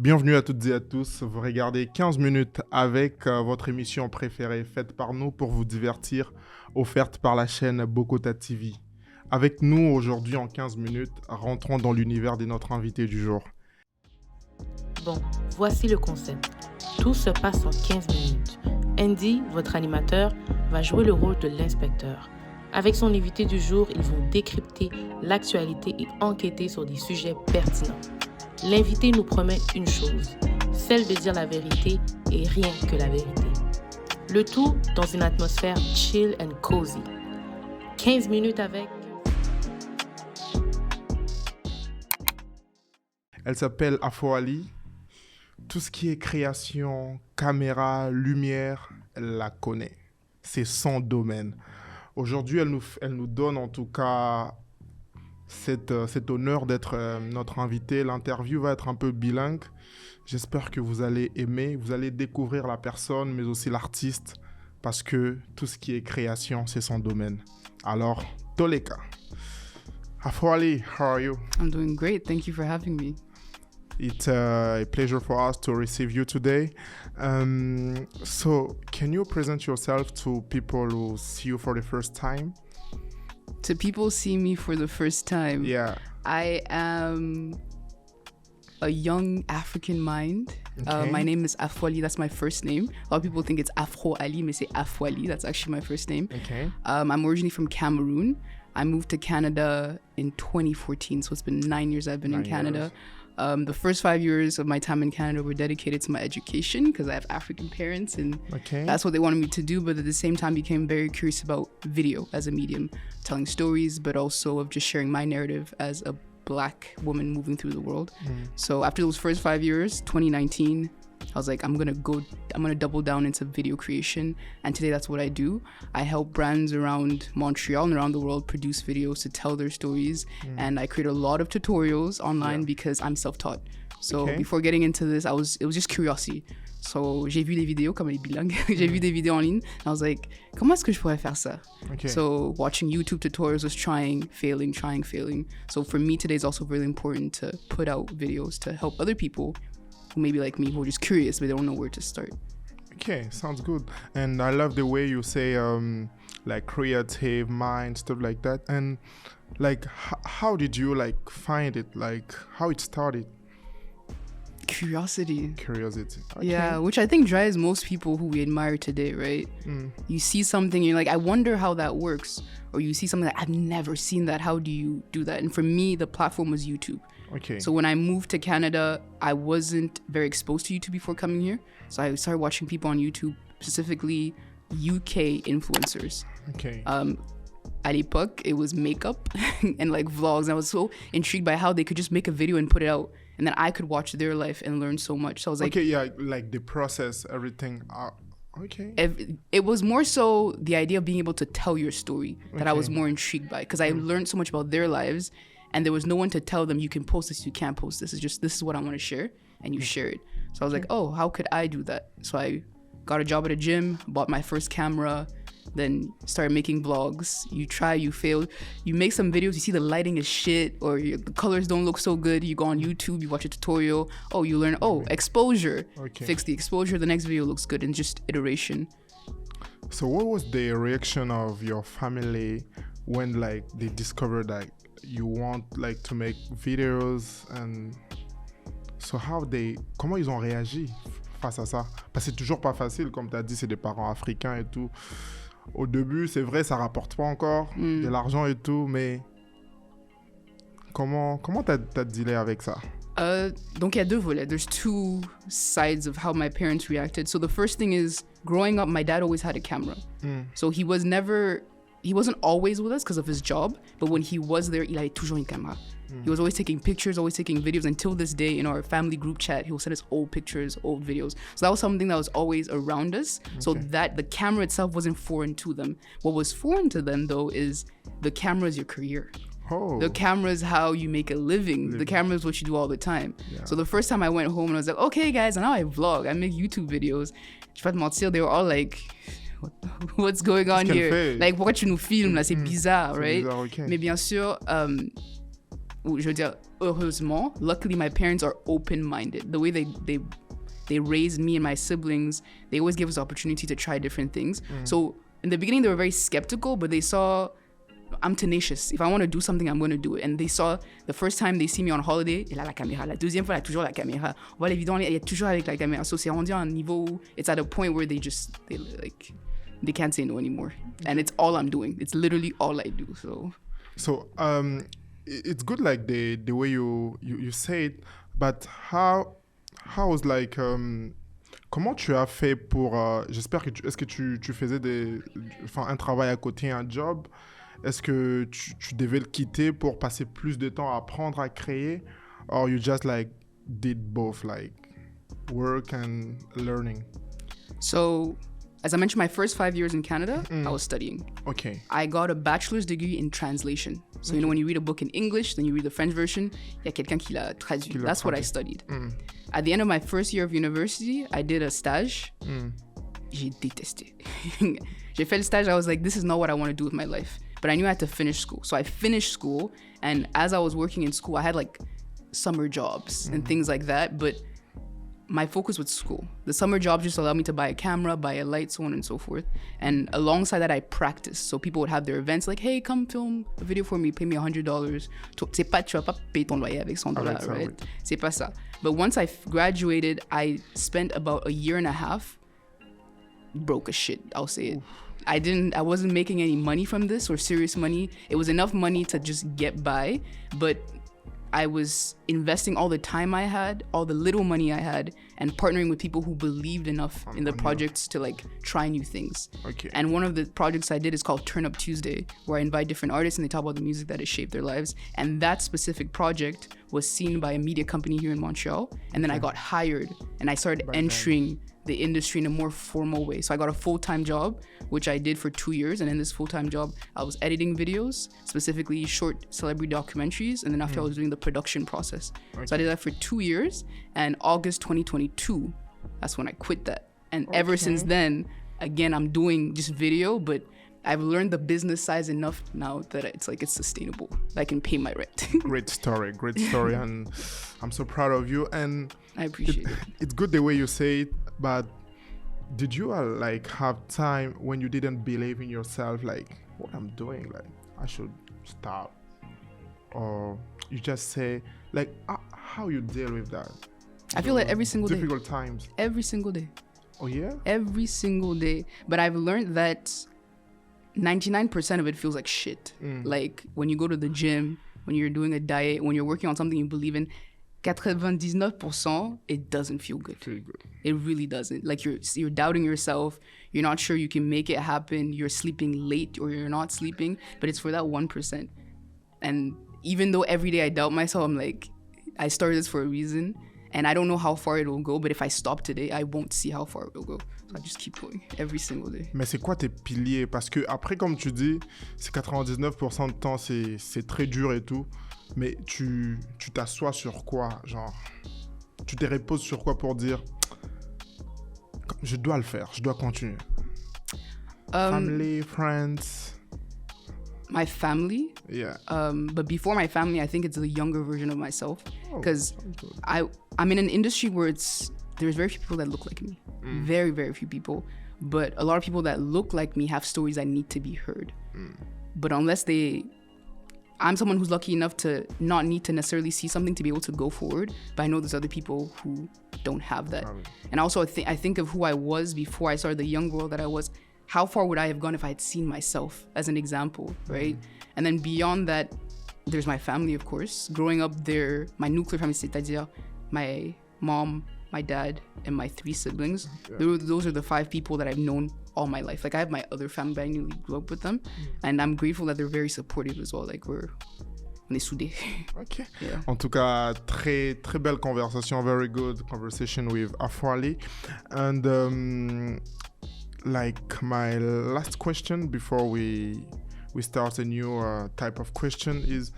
Bienvenue à toutes et à tous, vous regardez 15 minutes avec votre émission préférée faite par nous pour vous divertir, offerte par la chaîne Bokota TV. Avec nous aujourd'hui en 15 minutes, rentrons dans l'univers de notre invité du jour. Bon, voici le concept. Tout se passe en 15 minutes. Andy, votre animateur, va jouer le rôle de l'inspecteur. Avec son invité du jour, ils vont décrypter l'actualité et enquêter sur des sujets pertinents. L'invité nous promet une chose, celle de dire la vérité et rien que la vérité. Le tout dans une atmosphère chill and cozy. 15 minutes avec... Elle s'appelle Afoali. Tout ce qui est création, caméra, lumière, elle la connaît. C'est son domaine. Aujourd'hui, elle nous donne en tout cas cet honneur d'être notre invitée. L'interview va être un peu bilingue. J'espère que vous allez aimer, vous allez découvrir la personne, mais aussi l'artiste, parce que tout ce qui est création, c'est son domaine. Alors, Toleka. Afoali, how are you? I'm doing great. Thank you for having me. It's a pleasure for us to receive you today. So, can you present yourself to people who see you for the first time? To people see me for the first time, Yeah. I am a young African mind. Okay. My name is Afoali. That's my first name. A lot of people think it's Afro-Ali, but say Afoali. That's actually my first name. Okay. I'm originally from Cameroun. I moved to Canada in 2014, so it's been 9 years I've been in Canada. The first 5 years of my time in Canada were dedicated to my education because I have African parents and that's what they wanted me to do. But at the same time, became very curious about video as a medium, telling stories, but also of just sharing my narrative as a Black woman moving through the world. So after those first 5 years, 2019, I was like, I'm gonna double down into video creation. And today that's what I do. I help brands around Montreal and around the world produce videos to tell their stories. And I create a lot of tutorials online because I'm self-taught. So before getting into this, it was just curiosity. So j'ai vu des vidéos, comme elle est bilingue, j'ai vu des vidéos en ligne. I was like, comment est-ce que je pourrais faire ça? So watching YouTube tutorials was trying, failing. So for me today is also really important to put out videos to help other people who maybe like me, who are just curious, but they don't know where to start. Okay, sounds good. And I love the way you say like creative mind, stuff like that. And like, how did you like find it? Like how it started? Curiosity. Okay. Yeah, which I think drives most people who we admire today, right? You see something, you're like, I wonder how that works. Or you see something like, I've never seen that. How do you do that? And for me, the platform was YouTube. Okay. So when I moved to Canada, I wasn't very exposed to YouTube before coming here. So I started watching people on YouTube, specifically UK influencers. Okay. At l'époque, it was makeup and like vlogs. And I was so intrigued by how they could just make a video and put it out. And then I could watch their life and learn so much. So I was like... Okay, yeah, like the process, everything. Okay. It was more so the idea of being able to tell your story that I was more intrigued by. Because I learned so much about their lives. And there was no one to tell them, you can post this, you can't post this. It's just, this is what I want to share. And you share it. So I was like, oh, how could I do that? So I got a job at a gym, bought my first camera, then started making vlogs. You try, you fail. You make some videos, you see the lighting is shit, or the colors don't look so good. You go on YouTube, you watch a tutorial. Oh, you learn, exposure. Fix the exposure, the next video looks good, and just iteration. So what was the reaction of your family when like they discovered that you want like to make videos? And so comment ils ont réagi face à ça? Parce que c'est toujours pas facile, comme tu as dit, c'est des parents africains et tout. Au début, c'est vrai, ça rapporte pas encore de l'argent et tout, mais comment t'as dealé avec ça? Donc il y a deux volets. There's two sides of how my parents reacted. So the first thing is, growing up, my dad always had a camera. So he wasn't always with us because of his job, but when he was there, il avait toujours une caméra. He was always taking pictures, always taking videos. Until this day, in our family group chat, he will send us old pictures, old videos. So that was something that was always around us. So that the camera itself wasn't foreign to them. What was foreign to them, though, is the camera is your career. The camera is how you make a living. The camera is what you do all the time. So the first time I went home and I was like, okay, guys, now I vlog. I make YouTube videos. Je vais pas te mentir, they were all like, what's going on here? Like, pourquoi tu nous filmes là? C'est bizarre, right? Bizarre, okay. Mais bien sûr, ou je veux dire, heureusement, luckily my parents are open-minded. The way they raised me and my siblings, they always give us the opportunity to try different things. So in the beginning, they were very skeptical, but they saw I'm tenacious. If I want to do something, I'm going to do it. And they saw the first time they see me on holiday, il a la caméra. La deuxième fois, il a toujours la caméra. On voit les vidéos, il est toujours avec la caméra. So c'est rendu à un niveau où it's at a point where they can't say no anymore. And it's all I'm doing. It's literally all I do. So it's good like the way you say it, but how was like comment tu as fait pour j'espère que est-ce que tu faisais un travail à côté, un job? Est-ce que tu devais le quitter pour passer plus de temps à apprendre à créer, or you just like did both, like work and learning? So, as I mentioned, my first 5 years in Canada, I was studying. Okay. I got a bachelor's degree in translation. So, you know, when you read a book in English, then you read the French version, il y a quelqu'un qui l'a traduit. That's what I studied. At the end of my first year of university, I did a stage. J'ai détesté. J'ai fait le stage, I was like, this is not what I want to do with my life. But I knew I had to finish school. So I finished school, and as I was working in school, I had like summer jobs and things like that, but my focus was school. The summer jobs just allowed me to buy a camera, buy a light, so on and so forth. And alongside that, I practiced. So people would have their events like, hey, come film a video for me, pay me $100. C'est pas, tu vas pas payer ton loyer avec $100, right? Oui. C'est pas ça. But once I graduated, I spent about a year and a half broke as shit, I'll say it. I wasn't making any money from this, or serious money. It was enough money to just get by, but I was investing all the time I had, all the little money I had, and partnering with people who believed enough in the projects to like try new things. Okay. And one of the projects I did is called Turn Up Tuesday, where I invite different artists and they talk about the music that has shaped their lives. And that specific project was seen by a media company here in Montreal. And then I got hired and I started entering the industry in a more formal way. So I got a full-time job, which I did for 2 years. And in this full-time job, I was editing videos, specifically short celebrity documentaries. And then after I was doing the production process. Okay. So I did that for 2 years. And August 2022, that's when I quit that. And ever since then, again, I'm doing just video, but I've learned the business size enough now that it's sustainable. I can pay my rent. Great story. And I'm so proud of you. And I appreciate it. It's good the way you say it, but did you like have time when you didn't believe in yourself, like what I'm doing, like I should stop? Or you just say, like how you deal with that? I feel like every single day. Difficult times. Every single day. Oh yeah? Every single day. But I've learned that 99% of it feels like shit. Like when you go to the gym, when you're doing a diet, when you're working on something you believe in, 99%, it doesn't feel good. It really doesn't. Like you're doubting yourself. You're not sure you can make it happen. You're sleeping late or you're not sleeping. But it's for that 1%. And even though every day I doubt myself, I'm like, I started this for a reason. And I don't know how far it will go, but if I stop today, I won't see how far it will go. So I just keep going every single day. Mais c'est quoi tes piliers? Parce que après, comme tu dis, c'est 99% de temps, c'est très dur et tout. Mais tu t'assois sur quoi? Genre, tu te reposes sur quoi pour dire, je dois le faire, je dois continuer? Family, friends? My family. Yeah. But before my family, I think it's the younger version of myself. Because I'm in an industry where there's very few people that look like me. Very, very few people. But a lot of people that look like me have stories that need to be heard. But unless I'm someone who's lucky enough to not need to necessarily see something to be able to go forward. But I know there's other people who don't have that. And also I think of who I was before I started the young girl that I was. How far would I have gone if I had seen myself as an example, right? And then beyond that, there's my family, of course. Growing up there, my nuclear family, c'est-à-dire my mom, my dad, and my 3 siblings. Those are the 5 people that I've known all my life. Like I have my other family, but I newly grew up with them. And I'm grateful that they're very supportive as well. Like on est soudés. Okay. Yeah. En tout cas, très très belle conversation. Very good conversation with Afoali. And like my last question before we start a new type of question is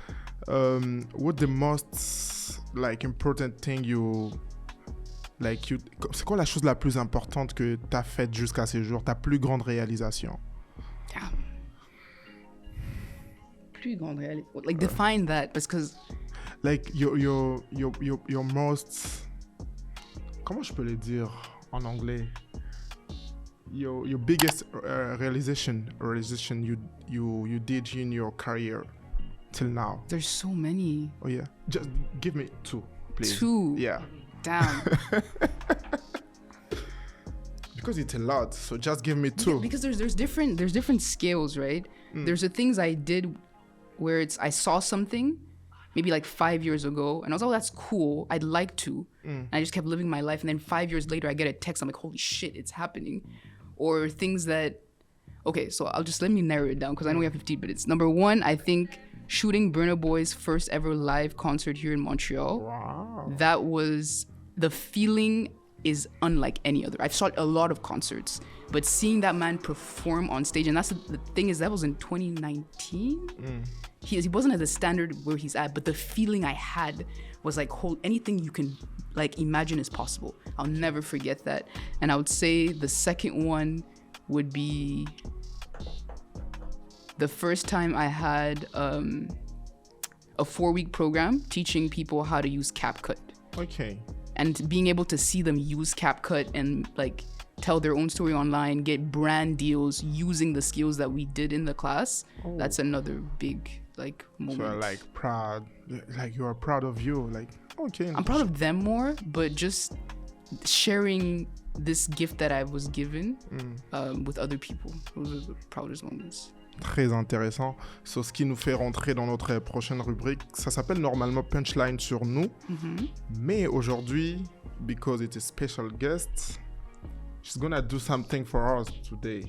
what the most like important thing c'est quoi la chose la plus importante que tu as faite jusqu'à ce jour, ta plus grande réalisation? Plus grande réalisation. Like define that, because like your most, comment je peux le dire en anglais? Your biggest realization you did in your career till now. There's so many. Oh yeah, just give me two, please. Two. Yeah. Damn. Because it's a lot, so just give me two. Because there's different scales, right? There's the things I did where I saw something maybe like 5 years ago and I was like, oh, that's cool, I'd like to. And I just kept living my life, and then 5 years later I get a text, I'm like, holy shit, it's happening. Or things that, okay, so let me narrow it down because I know we have 15 minutes. Number one, I think shooting Burna Boy's first ever live concert here in Montreal. Wow. That was, the feeling is unlike any other. I've shot a lot of concerts, but seeing that man perform on stage, and that's the thing is, that was in 2019. He wasn't at the standard where he's at, but the feeling I had was like, anything you can like imagine is possible. I'll never forget that. And I would say the second one would be the first time I had a 4-week program teaching people how to use CapCut. Okay. And being able to see them use CapCut and like tell their own story online, get brand deals using the skills that we did in the class. That's another big like moment. So like proud, like you are proud of you, like okay. I'm proud of them more, but just sharing this gift that I was given with other people. Those are the proudest moments. Très intéressant. So, ce qui nous fait rentrer dans notre prochaine rubrique, ça s'appelle normalement Punchline sur nous. Mais aujourd'hui, because it's a special guest, she's gonna do something for us today.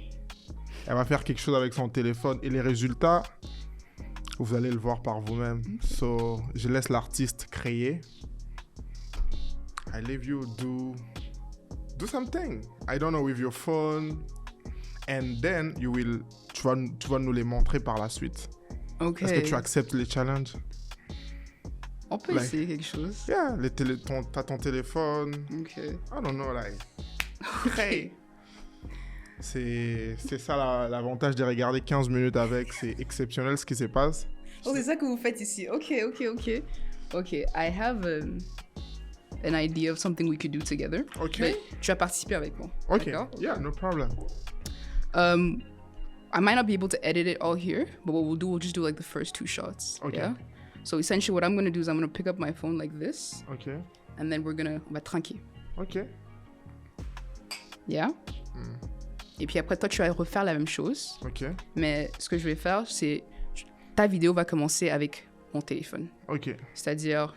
Elle va faire quelque chose avec son téléphone et les résultats, vous allez le voir par vous-même. So, je laisse l'artiste créer. I leave you do something. I don't know, with your phone. And then tu vas nous les montrer par la suite. Okay. Est-ce que tu acceptes les challenges? On peut essayer quelque chose. Yeah, t'as ton téléphone. Okay. I don't know, like. Hey. C'est ça l'avantage de regarder 15 minutes avec. C'est exceptionnel ce qui se passe. Oh, c'est ça que vous faites ici. Okay. I have an idea of something we could do together. Okay. Mais tu vas participer avec moi. Okay. D'accord? Yeah, no problem. I might not be able to edit it all here, but what we'll just do like the first 2 shots. Okay. Yeah? So essentially what I'm going to do is I'm going to pick up my phone like this. Okay. And then on va tranquille. Okay. Yeah? Et puis après, toi, tu vas refaire la même chose. Okay. Mais ce que je vais faire, c'est... Ta vidéo va commencer avec mon téléphone. Okay. C'est-à-dire...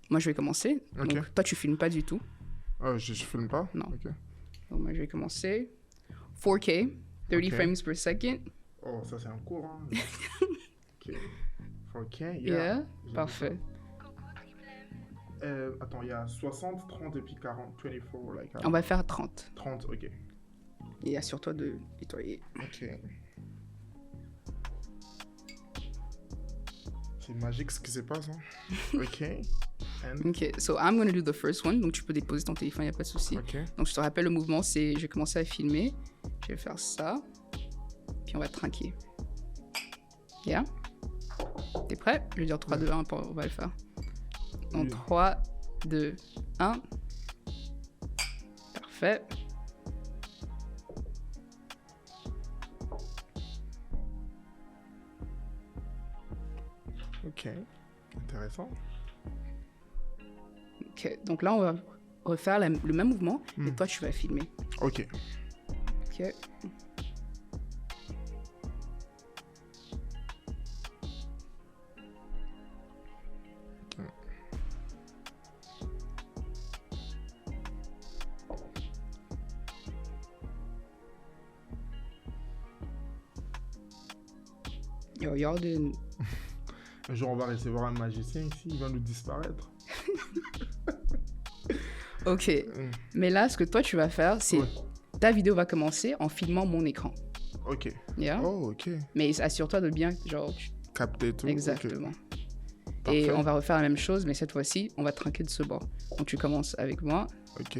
Moi, je vais commencer. Okay. Donc, toi, tu filmes pas du tout. Je filme pas? Non. Okay. Donc, moi, je vais commencer. 4K, 30 frames per second. Oh, ça, c'est un cours, hein. Okay. 4K, Yeah, parfait. Attends, il y a 60, 30 et puis 40, 24, like... On va faire 30. 30, ok. Et assure-toi de nettoyer. Ok. C'est magique ce qui se passe, hein. Ok. Ok, so I'm going to do the first one. Donc tu peux déposer ton téléphone, il n'y a pas de souci. Okay. Donc je te rappelle le mouvement, c'est je vais commencer à filmer. Je vais faire ça. Puis on va trinquer. Yeah? T'es prêt? Je vais dire 3, 2, 1, on va le faire. En 3, 2, 1. Parfait. Ok, intéressant. Ok, donc là on va refaire le même mouvement et toi tu vas filmer. Ok. Ok. Yo, y'all didn't... Un jour, on va recevoir un magicien ici, il va nous disparaître. Ok, mais là, ce que toi, tu vas faire, c'est... Ta vidéo va commencer en filmant mon écran. Ok. Yeah? Oh, ok. Mais assure-toi de bien, genre... Capter tout. Exactement. Okay. Et on va refaire la même chose, mais cette fois-ci, on va trinquer de ce bord. Donc, tu commences avec moi. Ok.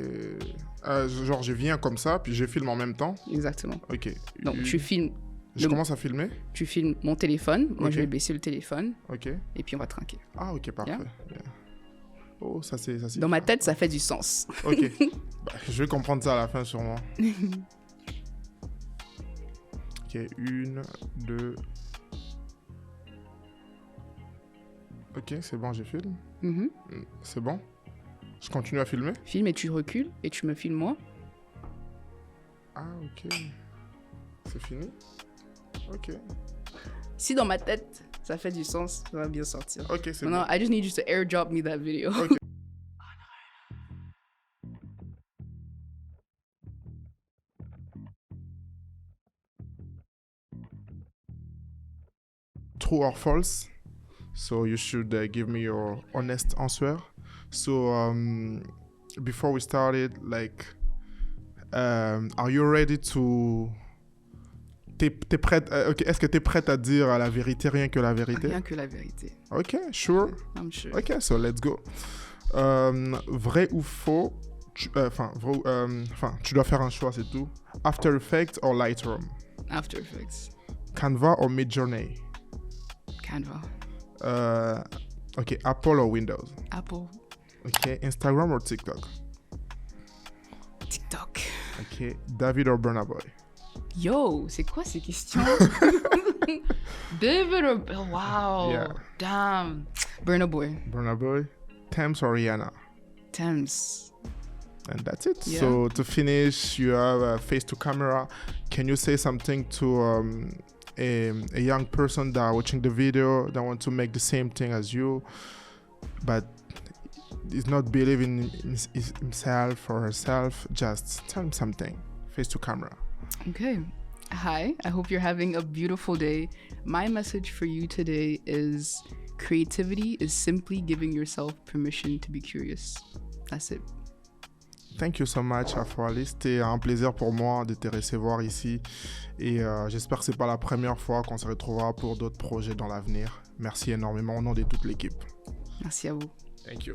Genre, je viens comme ça, puis je filme en même temps. Exactement. Ok. Donc, tu filmes Je commence à filmer. Tu filmes mon téléphone. Moi, Ok. je vais baisser le téléphone. Ok. Et puis, on va trinquer. Ah, ok, parfait. Yeah. Bien. Oh, ça c'est... Dans ma tête, ça fait du sens. Ok. Bah, je vais comprendre ça à la fin, sûrement. Ok, 1, 2... Ok, c'est bon, j'ai filmé. Mhm. C'est bon. Je continue à filmer. Filme et tu recules et tu me filmes moi. Ah, ok. C'est fini. Ok. Si dans ma tête, ça fait du sens, ça va bien sortir. Ok, c'est Non, bon. I just need you to airdrop me that video. Ok. True or false? So you should give me your honest answer. So before we started, like, are you ready to... T'es prête? Ok, est-ce que t'es prête à dire la vérité, rien que la vérité? Rien que la vérité. Ok, sure. I'm sure. Ok, so let's go. Vrai ou faux? Tu dois faire un choix, c'est tout. After Effects or Lightroom? After Effects. Canva or Midjourney? Canva. Ok, Apple or Windows? Apple. Ok, Instagram or TikTok? TikTok. Ok, David or Burna Boy? Yo, c'est quoi ces questions? David or... Oh, wow. Yeah. Damn. Burna Boy. Burna Boy. Thames or Rihanna? Thames. And that's it. Yeah. So to finish, you have a face to camera. Can you say something to a young person that are watching the video that want to make the same thing as you, but is not believing in himself or herself? Just tell him something. Face to camera. Okay. Hi, I hope you're having a beautiful day. My message for you today is creativity is simply giving yourself permission to be curious. That's it. Thank you so much, Afoali. C'était un plaisir pour moi de te recevoir ici. Et j'espère que ce n'est pas la première fois qu'on se retrouvera pour d'autres projets dans l'avenir. Merci énormément au nom de toute l'équipe. Merci à vous. Thank you.